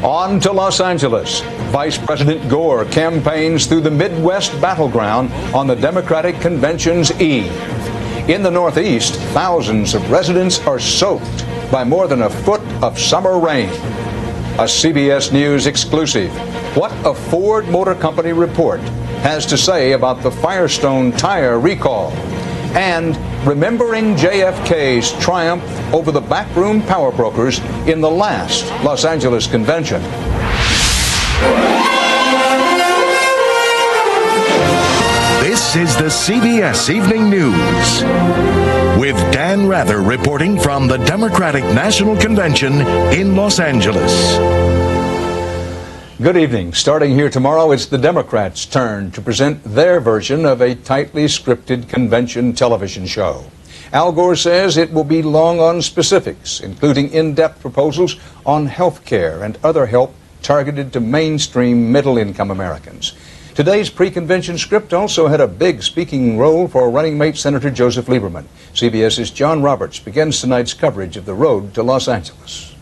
On to Los Angeles. Vice President Gore campaigns through the Midwest battleground on the Democratic Convention's eve. In the Northeast, thousands of residents are soaked by more than a foot of summer rain. A CBS News exclusive. What a Ford Motor Company report has to say about the Firestone tire recall. And remembering JFK's triumph over the backroom power brokers in the last Los Angeles convention. This is the CBS Evening News with Dan Rather reporting from the Democratic National Convention in Los Angeles. Good evening. Starting here tomorrow, it's the Democrats' turn to present their version of a tightly scripted convention television show. Al Gore says it will be long on specifics, including in-depth proposals on health care and other help targeted to mainstream middle-income Americans. Today's pre-convention script also had a big speaking role for running mate Senator Joseph Lieberman. CBS's John Roberts begins tonight's coverage of the road to Los Angeles.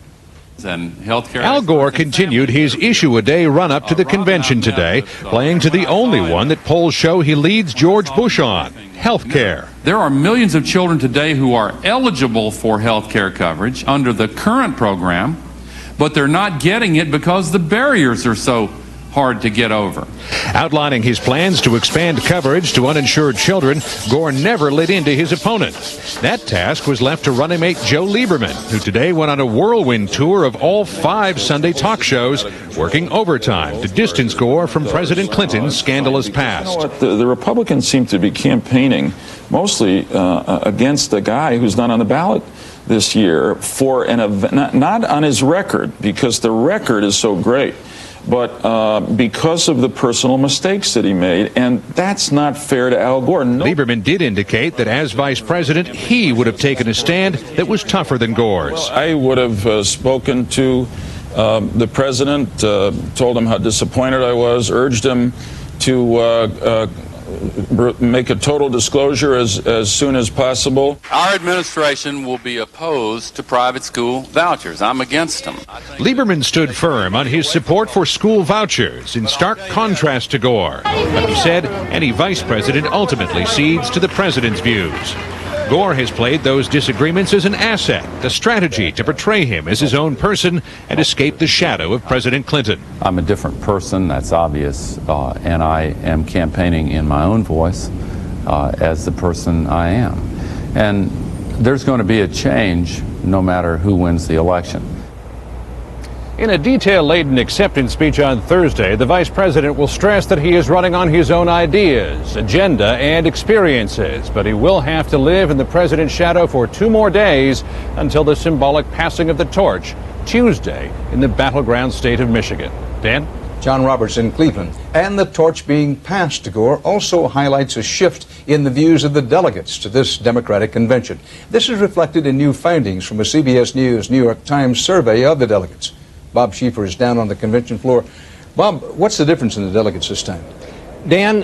Al Gore continued his issue-a-day run-up to the convention today, playing to the only one that polls show he leads George Bush on, health care. There are millions of children today who are eligible for health care coverage under the current program, but they're not getting it because the barriers are so hard to get over. Outlining his plans to expand coverage to uninsured children, Gore never lit into his opponent. That task was left to running mate Joe Lieberman, who today went on a whirlwind tour of all 5 Sunday talk shows, working overtime to distance Gore from President Clinton's scandalous past. You know what? The Republicans seem to be campaigning mostly against a guy who's not on the ballot this year for an event, not on his record, because the record is so great, but because of the personal mistakes that he made, and that's not fair to Al Gore. Lieberman did indicate that as vice president, he would have taken a stand that was tougher than Gore's. Well, I would have spoken to the president, told him how disappointed I was, urged him to make a total disclosure as soon as possible. Our administration will be opposed to private school vouchers. I'm against them. Lieberman stood firm on his support for school vouchers, in stark contrast to Gore. But he said any vice president ultimately cedes to the president's views. Gore has played those disagreements as an asset, a strategy to portray him as his own person and escape the shadow of President Clinton. I'm a different person, that's obvious, and I am campaigning in my own voice as the person I am. And there's going to be a change no matter who wins the election. In a detail-laden acceptance speech on Thursday, the vice president will stress that he is running on his own ideas, agenda, and experiences, but he will have to live in the president's shadow for 2 more days until the symbolic passing of the torch Tuesday in the battleground state of Michigan. Dan? John Roberts in Cleveland. And the torch being passed to Gore also highlights a shift in the views of the delegates to this Democratic convention. This is reflected in new findings from a CBS News New York Times survey of the delegates. Bob Schieffer is down on the convention floor. Bob, what's the difference in the delegates this time? Dan,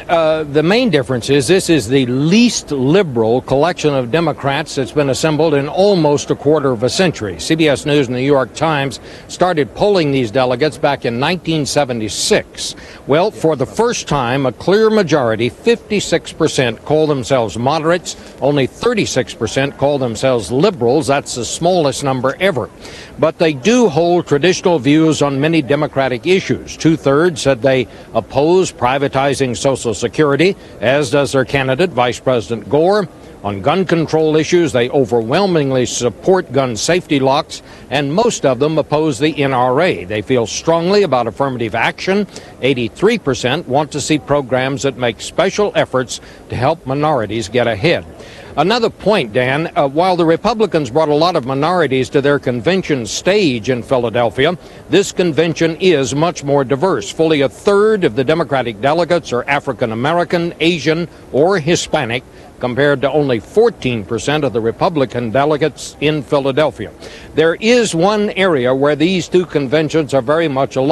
the main difference is this is the least liberal collection of Democrats that's been assembled in almost a quarter of a century. CBS News and the New York Times started polling these delegates back in 1976. Well, for the first time, a clear majority, 56%, call themselves moderates. Only 36% call themselves liberals. That's the smallest number ever. But they do hold traditional views on many Democratic issues. 2/3 said they oppose privatizing Social Security, as does their candidate, Vice President Gore. On gun control issues, they overwhelmingly support gun safety locks, and most of them oppose the NRA. They feel strongly about affirmative action. 83% want to see programs that make special efforts to help minorities get ahead. Another point, Dan, while the Republicans brought a lot of minorities to their convention stage in Philadelphia, this convention is much more diverse. Fully 1/3 of the Democratic delegates are African American, Asian, or Hispanic, compared to only 14% of the Republican delegates in Philadelphia. There is one area where these 2 conventions are very much alike.